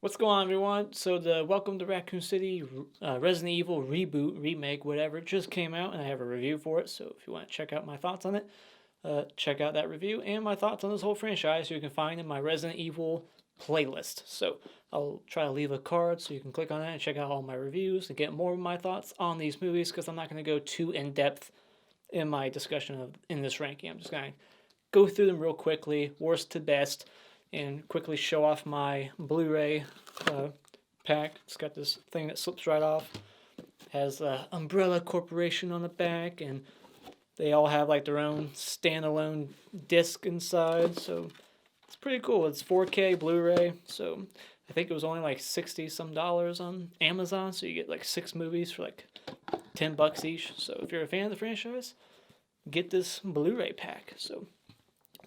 What's going on, everyone? So the Welcome to Raccoon City Resident Evil reboot, remake, whatever, just came out, and I have a review for it. So if you want to check out my thoughts on it, check out that review and my thoughts on this whole franchise. You can find in my Resident Evil playlist. So I'll try to leave a card so you can click on that and check out all my reviews and get more of my thoughts on these movies because I'm not going to go too in depth in my discussion of in this ranking. I'm just going to go through them real quickly, worst to best, and quickly show off my Blu-ray uh, pack. It's got this thing that slips right off. Has Umbrella Corporation on the back, and they all have like their own standalone disc inside. So it's pretty cool. It's 4K Blu-ray. So I think it was only like 60 some dollars on Amazon. So you get like 6 movies for like $10 each. So if you're a fan of the franchise, get this Blu-ray pack. So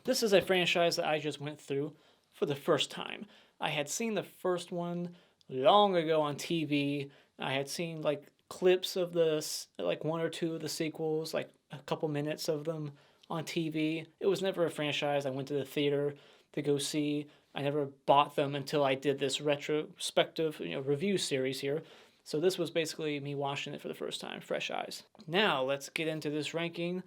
this is a franchise that I just went through for the first time. I had seen the first one long ago on TV. I had seen like clips of like one or two of the sequels, like a couple minutes of them on TV. It was never a franchise I went to the theater to go see. I never bought them until I did this retrospective, review series here. So this was basically me watching it for the first time, fresh eyes. Now let's get into this ranking.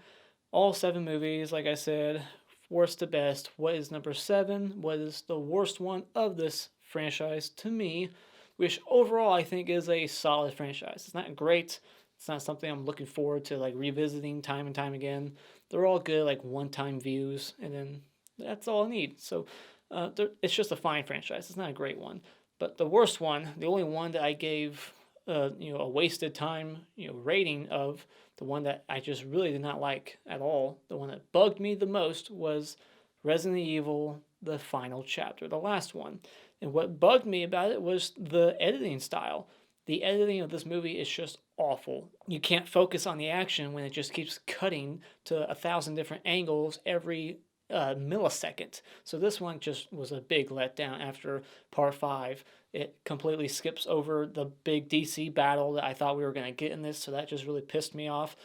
All 7 movies, like I said, worst to best. What is number 7? What is the worst one of this franchise to me? Which overall I think is a solid franchise. It's not great. It's not something I'm looking forward to like revisiting time and time again. They're all good like one-time views, and then that's all I need. So it's just a fine franchise. It's not a great one. But the worst one, the only one that I gave a wasted time rating of, the one that I just really did not like at all, the one that bugged me the most was Resident Evil, the final chapter, the last one. And what bugged me about it was the editing style. The editing of this movie is just awful. You can't focus on the action when it just keeps cutting to 1,000 different angles every millisecond. So this one just was a big letdown after part 5. It completely skips over the big DC battle that I thought we were going to get in this, so that just really pissed me off.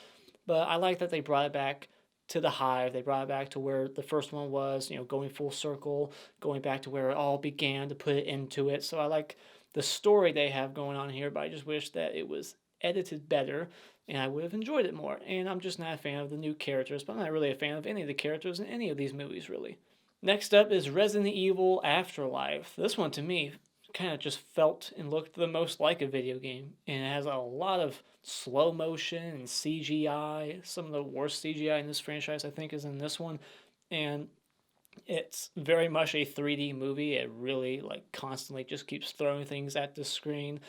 But I like that they brought it back to the hive. They brought it back to where the first one was, going full circle, going back to where it all began to put it into it. So I like the story they have going on here, but I just wish that it was edited better and I would have enjoyed it more. And I'm just not a fan of the new characters, but I'm not really a fan of any of the characters in any of these movies, really. Next up is Resident Evil Afterlife. This one, to me, kind of just felt and looked the most like a video game. And it has a lot of slow motion and CGI. Some of the worst CGI in this franchise, I think, is in this one. And it's very much a 3D movie. It really, like, constantly just keeps throwing things at the screen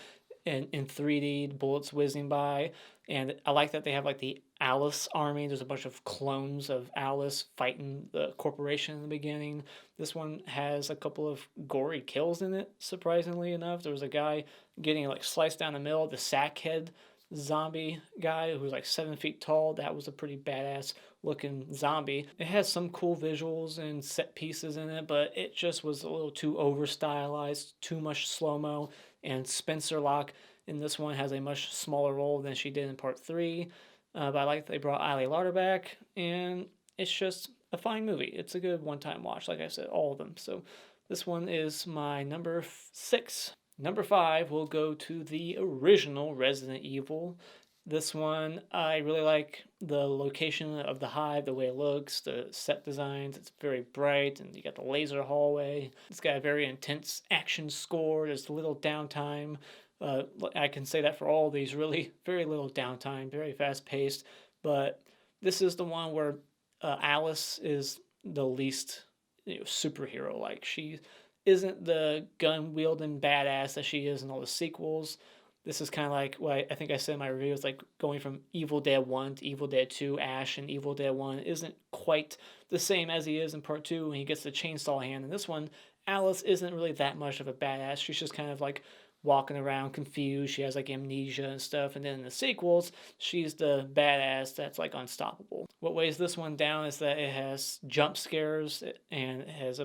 in 3D, bullets whizzing by. And I like that they have like the Alice army. There's a bunch of clones of Alice fighting the corporation in the beginning. This one has a couple of gory kills in it, surprisingly enough. There was a guy getting like sliced down the middle, the sackhead zombie guy who was like 7 feet tall. That was a pretty badass looking zombie. It has some cool visuals and set pieces in it, but it just was a little too over stylized, too much slow mo. And Spencer Locke in this one has a much smaller role than she did in part 3. But I like that they brought Ali Larter back, and it's just a fine movie. It's a good one-time watch, like I said, all of them. So this one is my number 6. Number 5 will go to the original Resident Evil. This one, I really like the location of the hive, the way it looks, the set designs. It's very bright, and you got the laser hallway. It's got a very intense action score. There's little downtime. I can say that for all these, really, very little downtime, very fast paced. But this is the one where Alice is the least superhero. Like, she isn't the gun wielding badass that she is in all the sequels. This is kind of like what I think I said in my review. It's like going from Evil Dead 1 to Evil Dead 2. Ash in Evil Dead 1 isn't quite the same as he is in part 2 when he gets the chainsaw hand. In this one, Alice isn't really that much of a badass. She's just kind of like walking around confused. She has like amnesia and stuff. And then in the sequels, she's the badass that's like unstoppable. What weighs this one down is that it has jump scares and it has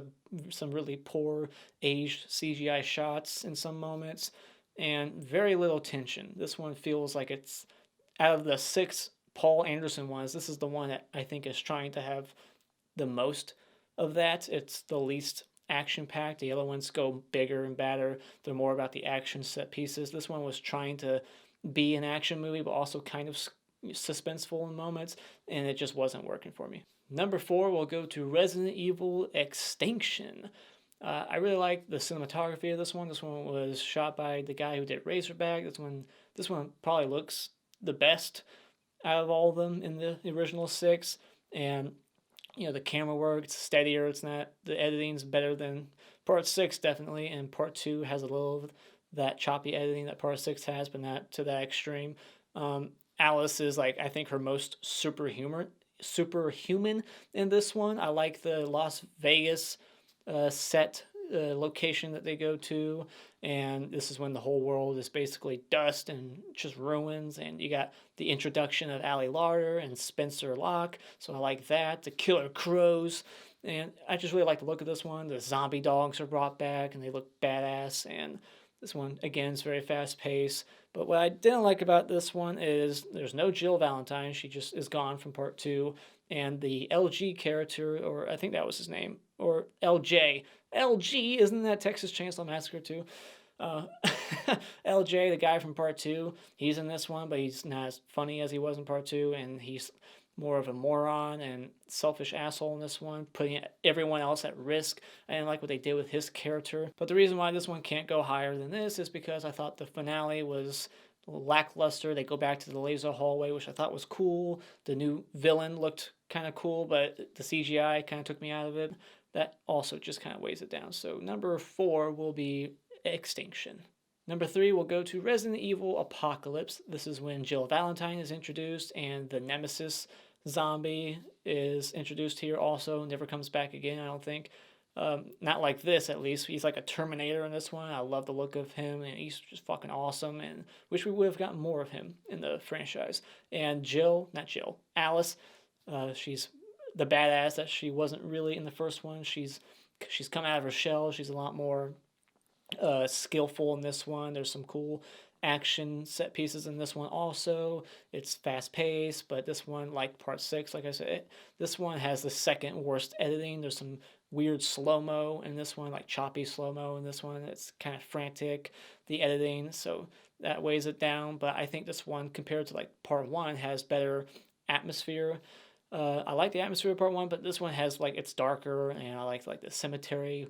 some really poor aged CGI shots in some moments and very little tension. This one feels like it's, out of the 6 Paul Anderson ones, this is the one that I think is trying to have the most of that. It's the least action-packed. The other ones go bigger and badder. They're more about the action set pieces. This one was trying to be an action movie, but also kind of suspenseful in moments, and it just wasn't working for me. Number 4, we'll go to Resident Evil Extinction. I really like the cinematography of this one. This one was shot by the guy who did Razorback. This one probably looks the best out of all of them in the original 6, and the camera work, it's steadier. It's not, the editing's better than part 6 definitely, and part 2 has a little of that choppy editing that part 6 has, but not to that extreme. Alice is like, I think, her most superhuman in this one. I like the Las Vegas set location that they go to, and this is when the whole world is basically dust and just ruins, and you got the introduction of Ali Larder and Spencer Locke, so I like that. The killer crows, and I just really like the look of this one. The zombie dogs are brought back, and they look badass, and this one, again, is very fast-paced. But what I didn't like about this one is there's no Jill Valentine. She just is gone from part 2. And the LG character, or I think that was his name, or LJ. LG, isn't that Texas Chainsaw Massacre too? LJ, the guy from part 2, he's in this one, but he's not as funny as he was in part 2, and he's more of a moron and selfish asshole in this one, putting everyone else at risk. I didn't like what they did with his character. But the reason why this one can't go higher than this is because I thought the finale was lackluster. They go back to the laser hallway, which I thought was cool. The new villain looked kind of cool, but the CGI kind of took me out of it. That also just kind of weighs it down. So number 4 will be Extinction. Number 3 will go to Resident Evil Apocalypse. This is when Jill Valentine is introduced, and the Nemesis zombie is introduced here also. Never comes back again, I don't think. Not like this, at least. He's like a Terminator in this one. I love the look of him, and he's just fucking awesome, and wish we would have gotten more of him in the franchise. And Alice, she's the badass that she wasn't really in the first one. She's come out of her shell. She's a lot more skillful in this one. There's some cool action set pieces in this one also. It's fast paced, but this one, like part 6, like I said, this one has the second worst editing. There's some weird slow-mo in this one, like choppy slow-mo in this one. It's kind of frantic, the editing, so that weighs it down. But I think this one, compared to like part 1, has better atmosphere. I like the atmosphere of part 1, but this one has, like, it's darker, and I like the cemetery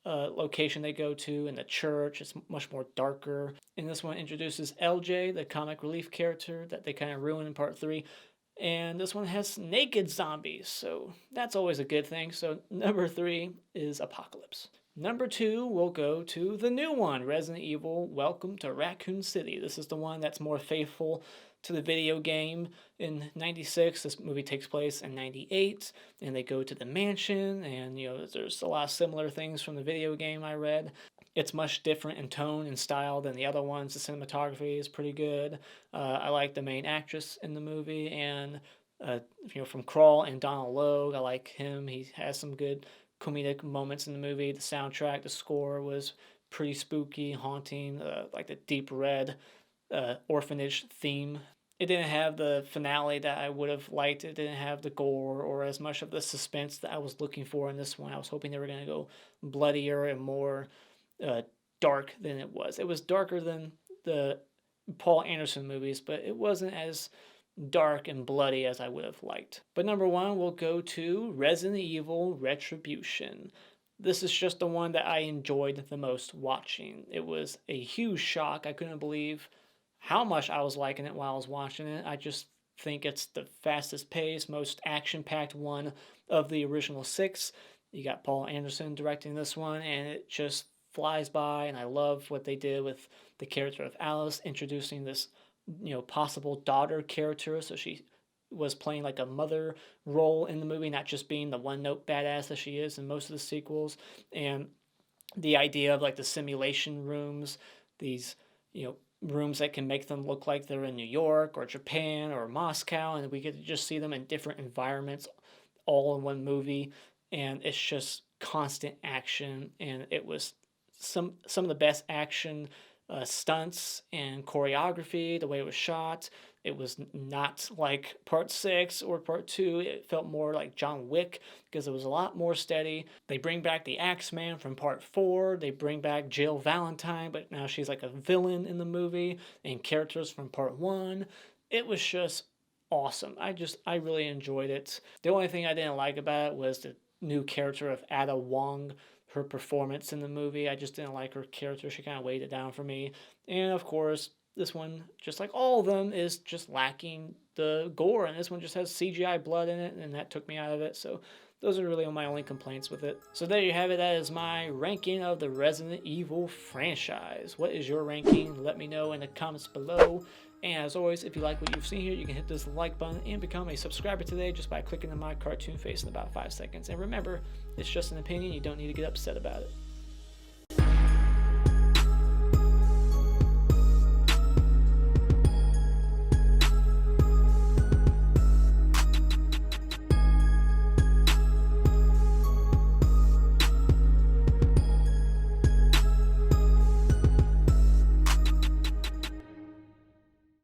location they go to, and the church. It's much more darker. And this one introduces LJ, the comic relief character that they kind of ruined in part 3. And this one has naked zombies, so that's always a good thing. So number 3 is Apocalypse. Number 2 will go to the new one, Resident Evil Welcome to Raccoon City. This is the one that's more faithful to the video game. In 96, this movie takes place in 98, and they go to the mansion, and there's a lot of similar things from the video game I read. It's much different in tone and style than the other ones. The cinematography is pretty good. I like the main actress in the movie, and from Crawl and Donald Logue, I like him. He has some good comedic moments in the movie. The soundtrack, the score was pretty spooky, haunting, like the deep red orphanage theme. It didn't have the finale that I would have liked. It didn't have the gore or as much of the suspense that I was looking for in this one. I was hoping they were going to go bloodier and more dark than it was. It was darker than the Paul Anderson movies, but it wasn't as dark and bloody as I would have liked. But number 1 will go to Resident Evil Retribution. This is just the one that I enjoyed the most watching. It was a huge shock. I couldn't believe how much I was liking it while I was watching it. I just think it's the fastest paced, most action-packed one of the original 6. You got Paul Anderson directing this one, and it just flies by, and I love what they did with the character of Alice, introducing this possible daughter character, so she was playing like a mother role in the movie, not just being the one-note badass that she is in most of the sequels. And the idea of like the simulation rooms, these rooms that can make them look like they're in New York or Japan or Moscow, and we get to just see them in different environments all in one movie, and it's just constant action, and it was some of the best action stunts and choreography, the way it was shot, It was not like part 6 or part 2. It felt more like John Wick because it was a lot more steady. They bring back the Axeman from part 4. They bring back Jill Valentine, but now she's like a villain in the movie, and characters from part 1. It was just awesome. I really enjoyed it. The only thing I didn't like about it was the new character of Ada Wong. Her performance in the movie, I just didn't like her character. She kind of weighed it down for me. And of course, this one, just like all of them, is just lacking the gore, and this one just has CGI blood in it, and that took me out of it. So those are really my only complaints with it. So there you have it. That is my ranking of the Resident Evil franchise. What is your ranking? Let me know in the comments below. And as always, if you like what you've seen here, you can hit this like button and become a subscriber today just by clicking on my cartoon face in about 5 seconds. And remember, it's just an opinion. You don't need to get upset about it.